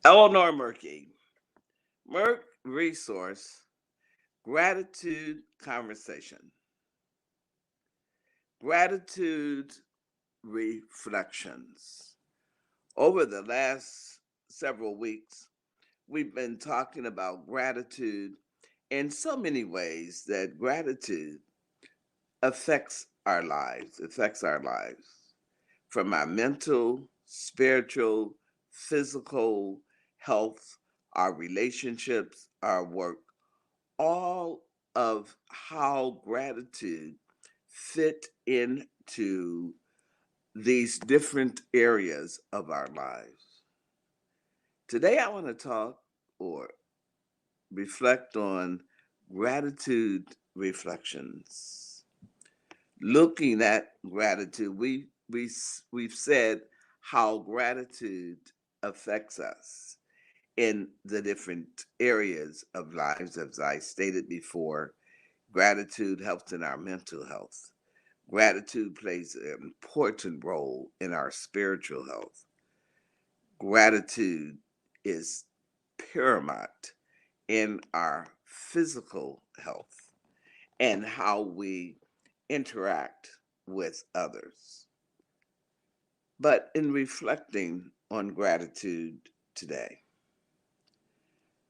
Eleanor Murky, Murk Resource, Gratitude Conversation, Gratitude Reflections. Over the last several weeks, we've been talking about gratitude in so many ways that gratitude affects our lives, from our mental, spiritual, physical health, our relationships, our work, all of how gratitude fit into these different areas of our lives. Today, I want to talk or reflect on gratitude reflections. Looking at gratitude, we've said how gratitude affects us in the different areas of lives. As I stated before, gratitude helps in our mental health. Gratitude plays an important role in our spiritual health. Gratitude is paramount in our physical health and how we interact with others. But in reflecting on gratitude today,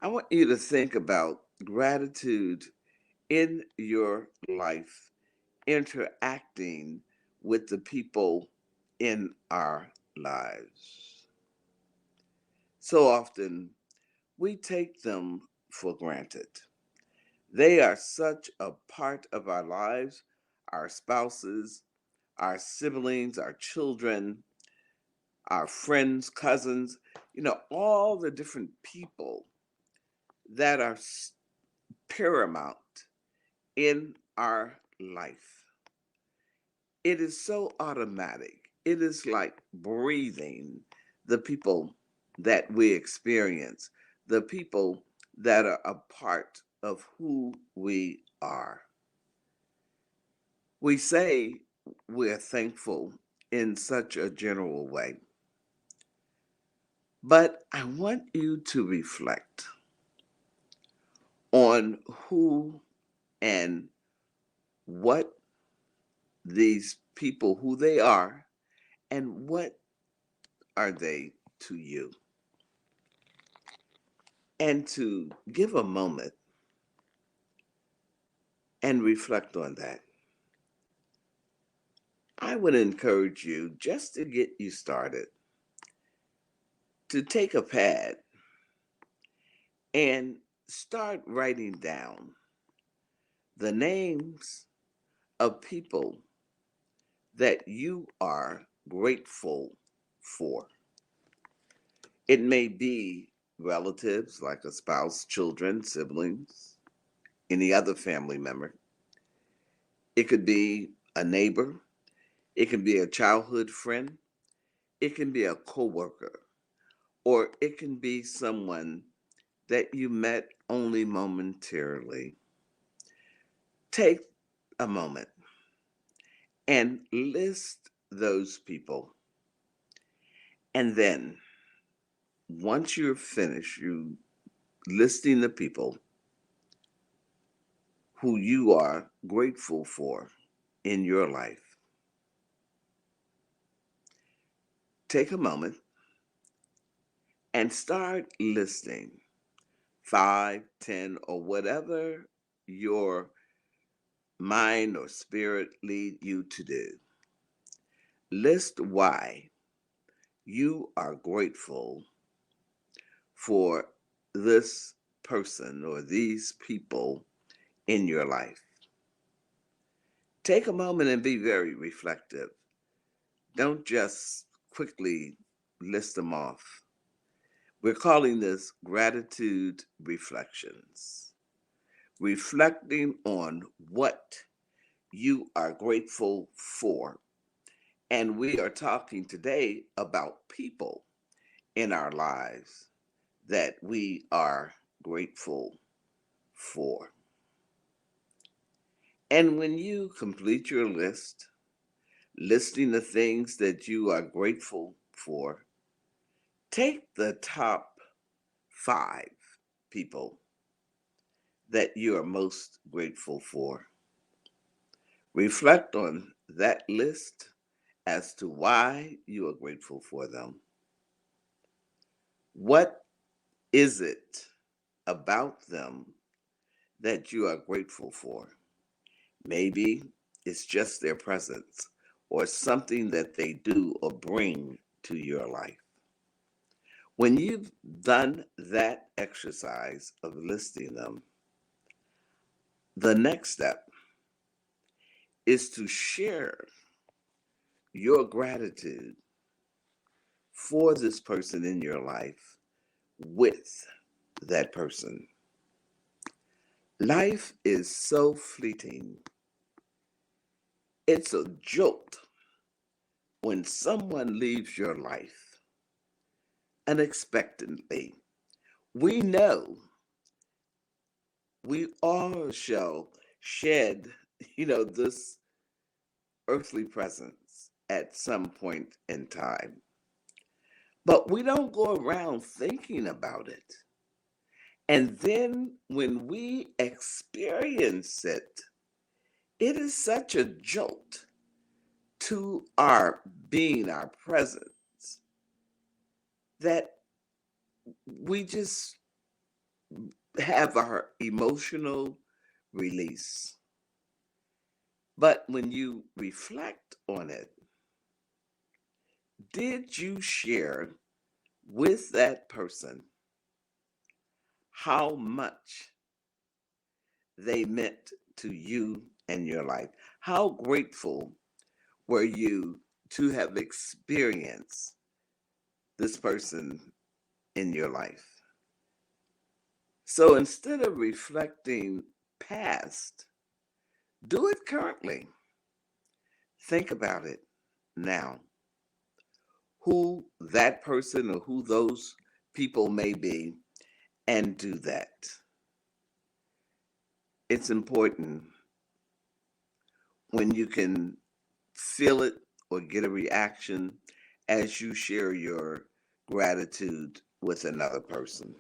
I want you to think about gratitude in your life, interacting with the people in our lives. So often we take them for granted. They are such a part of our lives, our spouses, our siblings, our children, our friends, cousins, all the different people that are paramount in our life. It is so automatic. It is like breathing the people that we experience, the people that are a part of who we are. We say we're thankful in such a general way, but I want you to reflect on who and what these people, who they are, and what are they to you. And to give a moment and reflect on that. I would encourage you, just to get you started, to take a pad and start writing down the names of people that you are grateful for. It may be relatives like a spouse, children, siblings, any other family member. It could be a neighbor. It can be a childhood friend. It can be a coworker, or it can be someone that you met only momentarily. Take a moment and list those people. And then, once you're finished, you listing the people who you are grateful for in your life, take a moment and start listing 5, 10, or whatever your mind or spirit lead you to do. List why you are grateful for this person or these people in your life. Take a moment and be very reflective. Don't just quickly list them off. We're calling this gratitude reflections. Reflecting on what you are grateful for. And we are talking today about people in our lives that we are grateful for. And when you complete your list, listing the things that you are grateful for, take the top 5 people that you are most grateful for. Reflect on that list as to why you are grateful for them. What is it about them that you are grateful for? Maybe it's just their presence or something that they do or bring to your life. When you've done that exercise of listing them, the next step is to share your gratitude for this person in your life with that person. Life is so fleeting. It's a jolt when someone leaves your life unexpectedly. We know we all shall shed, this earthly presence at some point in time. But we don't go around thinking about it. And then when we experience it, it is such a jolt to our being, our presence, that we just have our emotional release. But when you reflect on it, did you share with that person how much they meant to you and your life? How grateful were you to have experienced this person in your life? So instead of reflecting past, do it currently. Think about it now. Who that person or who those people may be, and do that. It's important when you can feel it or get a reaction as you share your gratitude with another person.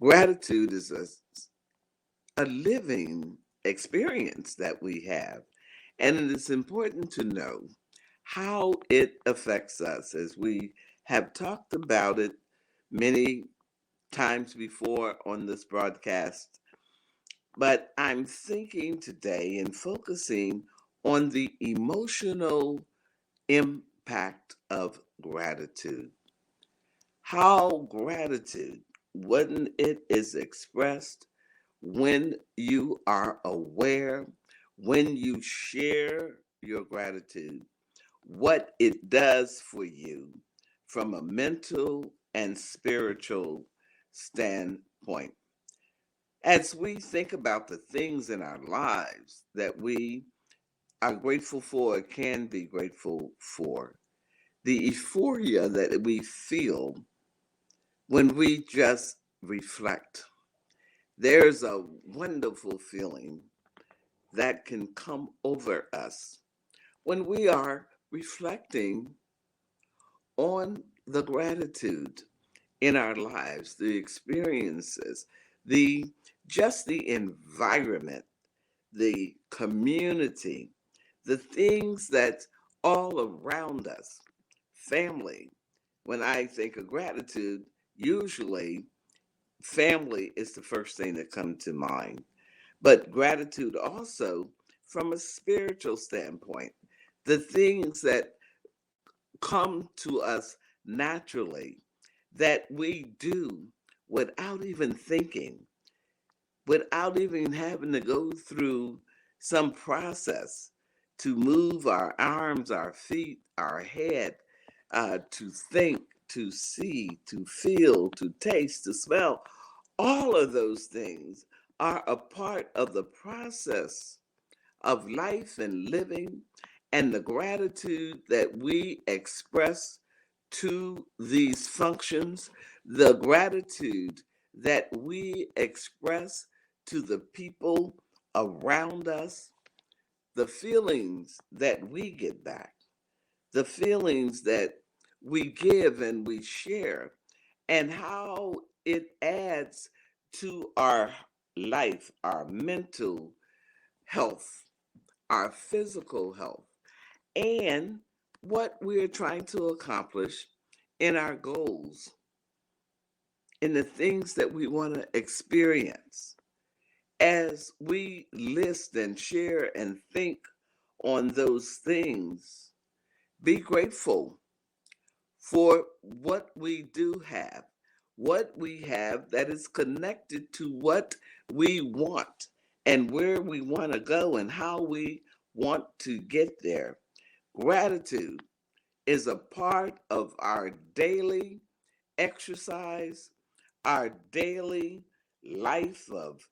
Gratitude is a living experience that we have, and it is important to know how it affects us, as we have talked about it many times before on this broadcast. But I'm thinking today and focusing on the emotional impact of gratitude. How gratitude, when it is expressed, when you are aware, when you share your gratitude, what it does for you from a mental and spiritual standpoint. As we think about the things in our lives that we are grateful for, can be grateful for, the euphoria that we feel when we just reflect, there's a wonderful feeling that can come over us when we are reflecting on the gratitude in our lives, the experiences, the just the environment, the community, the things that's all around us, family. When I think of gratitude, usually family is the first thing that comes to mind. But gratitude also from a spiritual standpoint, the things that come to us naturally that we do without even thinking, without even having to go through some process to move our arms, our feet, our head, to think, to see, to feel, to taste, to smell. All of those things are a part of the process of life and living, and the gratitude that we express to these functions, the gratitude that we express to the people around us, the feelings that we get back, the feelings that we give and we share. and how it adds to our life, our mental health, our physical health, and what we're trying to accomplish in our goals, in the things that we want to experience. As we list and share and think on those things, be grateful for what we do have, what we have that is connected to what we want and where we want to go and how we want to get there. Gratitude is a part of our daily exercise, our daily life of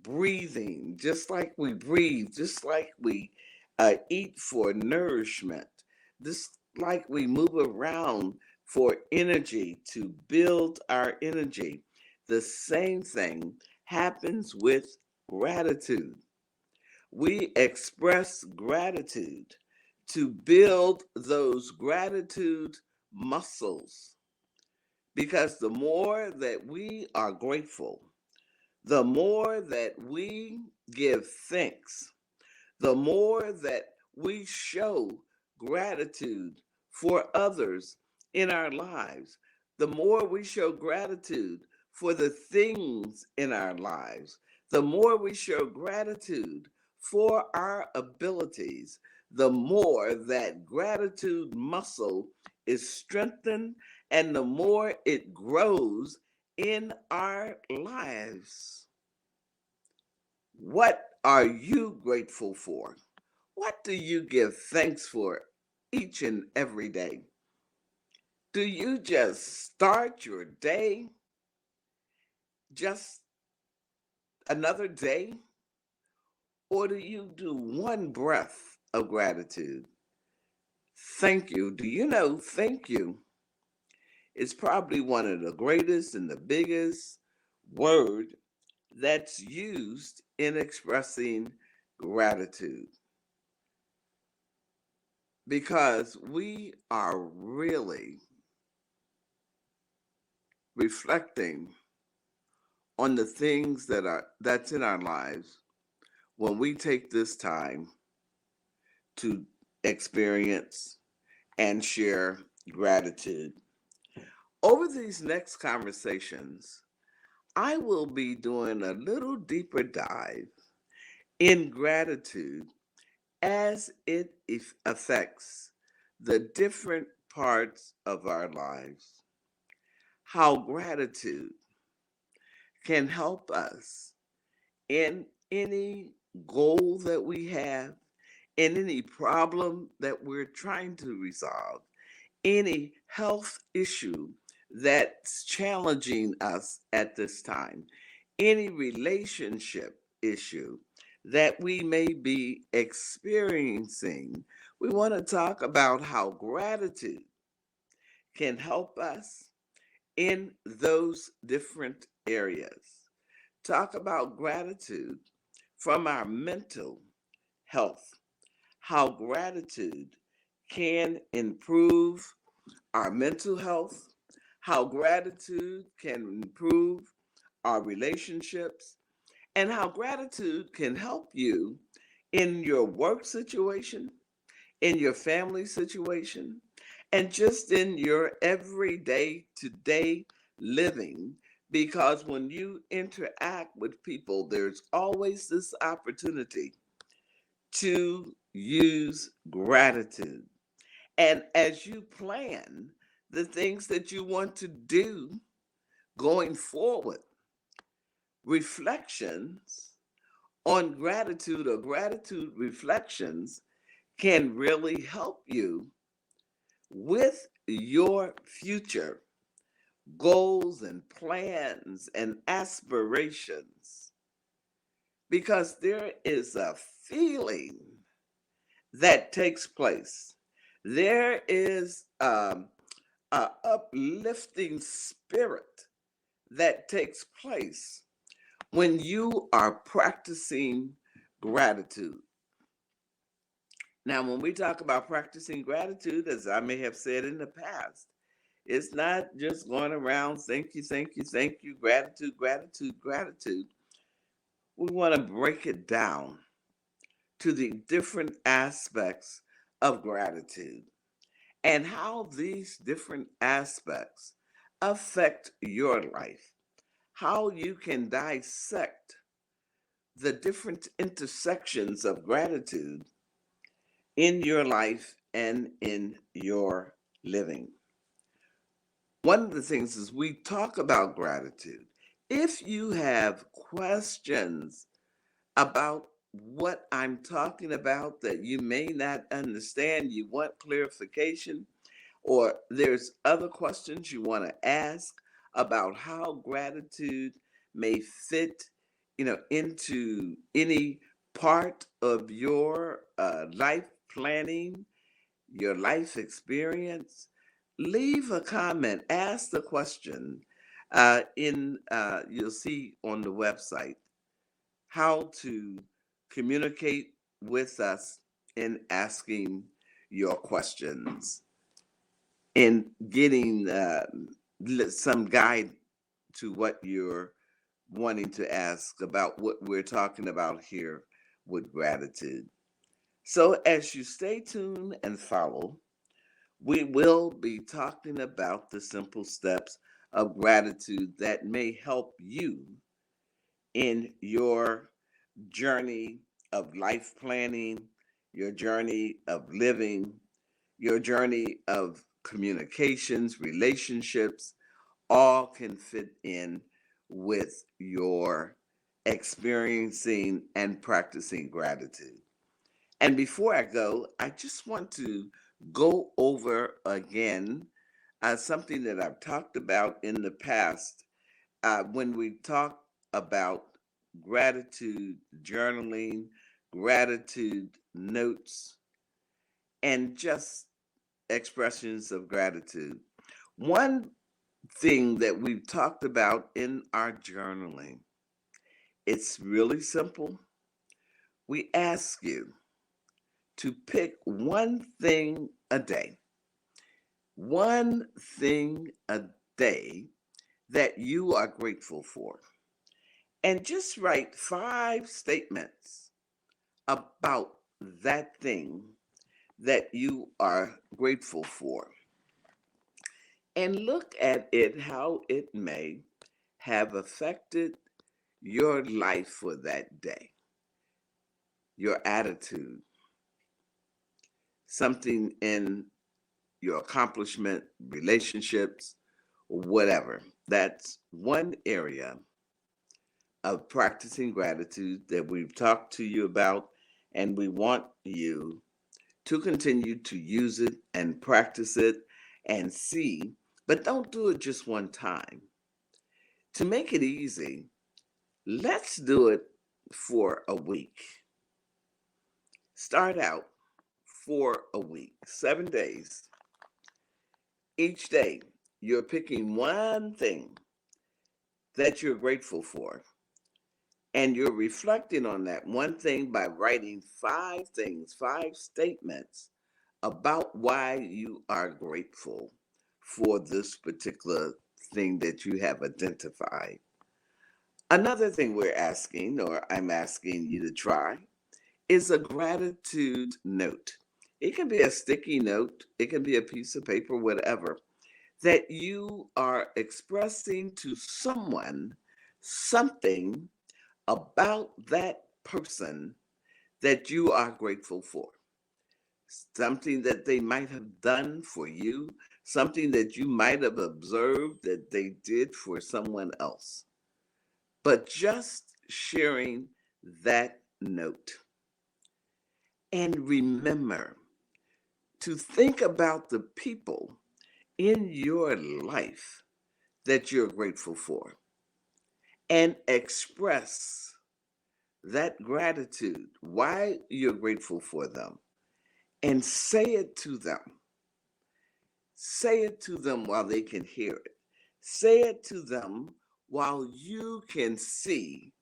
breathing, just like we breathe, just like we eat for nourishment, just like we move around for energy to build our energy. The same thing happens with gratitude. We express gratitude to build those gratitude muscles, because the more that we are grateful, the more that we give thanks, the more that we show gratitude for others in our lives, the more we show gratitude for the things in our lives, the more we show gratitude for our abilities, the more that gratitude muscle is strengthened and the more it grows in our lives. What are you grateful for? What do you give thanks for each and every day? Do you just start your day just another day? Or do you do one breath of gratitude? Thank you. Do you know thank you is probably one of the greatest and the biggest word that's used in expressing gratitude, because we are really reflecting on the things that's in our lives when we take this time to experience and share gratitude. Over these next conversations, I will be doing a little deeper dive in gratitude as it affects the different parts of our lives. How gratitude can help us in any goal that we have, in any problem that we're trying to resolve, any health issue that's challenging us at this time, any relationship issue that we may be experiencing. We want to talk about how gratitude can help us in those different areas. Talk about gratitude from our mental health, how gratitude can improve our mental health, how gratitude can improve our relationships, and how gratitude can help you in your work situation, in your family situation, and just in your everyday today living. Because when you interact with people, there's always this opportunity to use gratitude. And as you plan the things that you want to do going forward, reflections on gratitude or gratitude reflections can really help you with your future goals and plans and aspirations, because there is a feeling that takes place. There is a uplifting spirit that takes place when you are practicing gratitude. Now, when we talk about practicing gratitude, as I may have said in the past, It's not just going around thank you, thank you, thank you, gratitude, gratitude, gratitude. We want to break it down to the different aspects of gratitude and how these different aspects affect your life, how you can dissect the different intersections of gratitude in your life and in your living. One of the things is we talk about gratitude. If you have questions about what I'm talking about that you may not understand, you want clarification, or there's other questions you want to ask about how gratitude may fit, into any part of your life planning, your life experience, leave a comment, ask the question. In You'll see on the website how to communicate with us in asking your questions and getting some guide to what you're wanting to ask about what we're talking about here with gratitude. So, as you stay tuned and follow, we will be talking about the simple steps of gratitude that may help you in your journey of life planning, your journey of living, your journey of communications, relationships, all can fit in with your experiencing and practicing gratitude. And before I go, I just want to go over again something that I've talked about in the past when we talk about gratitude journaling, gratitude notes, and just expressions of gratitude. One thing that we've talked about in our journaling, it's really simple. We ask you to pick one thing a day, one thing a day that you are grateful for, and just write 5 statements about that thing that you are grateful for, and look at it how it may have affected your life for that day, your attitude, something in your accomplishment, relationships, whatever. That's one area of practicing gratitude that we've talked to you about, and we want you to continue to use it and practice it and see, but don't do it just one time. To make it easy, let's do it for a week. Start out for a week, 7 days. Each day, you're picking one thing that you're grateful for, and you're reflecting on that one thing by writing 5 things, 5 statements about why you are grateful for this particular thing that you have identified. Another thing we're asking, or I'm asking you to try, is a gratitude note. It can be a sticky note, it can be a piece of paper, whatever, that you are expressing to someone something about that person that you are grateful for. Something that they might have done for you, something that you might have observed that they did for someone else. But just sharing that note. And remember to think about the people in your life that you're grateful for and express that gratitude, why you're grateful for them, and say it to them. Say it to them while they can hear it. Say it to them while you can see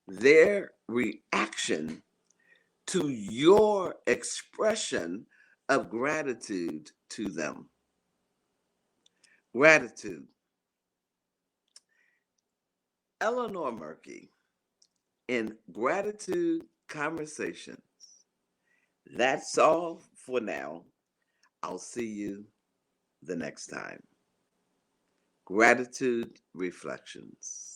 their reaction to your expression of gratitude to them. Gratitude. Eleanor Murky in Gratitude Conversations. That's all for now. I'll see you the next time. Gratitude Reflections.